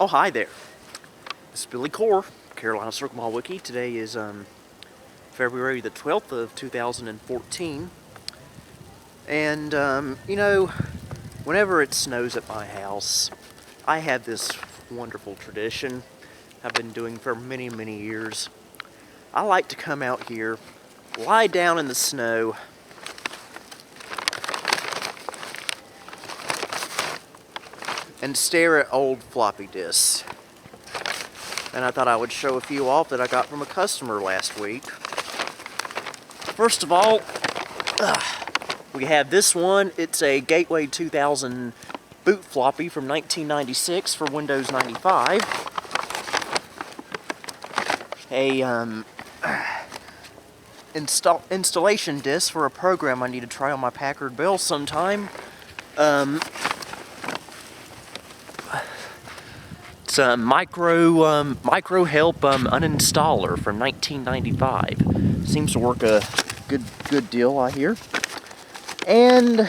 Oh, hi there. This is Billy Core, Carolina Circle Mall Wiki. Today is February the 12th of 2014. And, whenever it snows at my house, I have this wonderful tradition I've been doing for many, many years. I like to come out here, lie down in the snow, and stare at old floppy disks. And I thought I would show a few off that I got from a customer last week. First of all, we have this one. It's a Gateway 2000 boot floppy from 1996 for Windows 95. A installation disk for a program I need to try on my Packard Bell sometime. It's a micro help uninstaller from 1995. Seems to work a good deal, I hear. And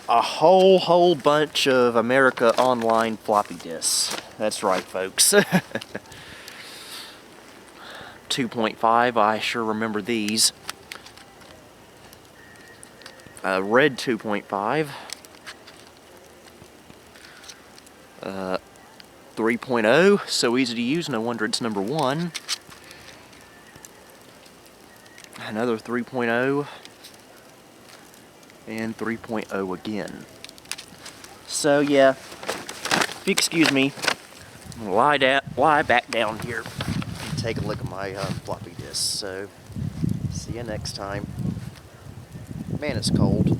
a whole bunch of America Online floppy disks. That's right, folks. 2.5, I sure remember these. Red 2.5, 3.0, so easy to use, no wonder it's number 1. Another 3.0, and 3.0 again. So yeah, if you excuse me, I'm gonna lie back down here and take a look at my floppy disk. So, see you next time. Man, it's cold.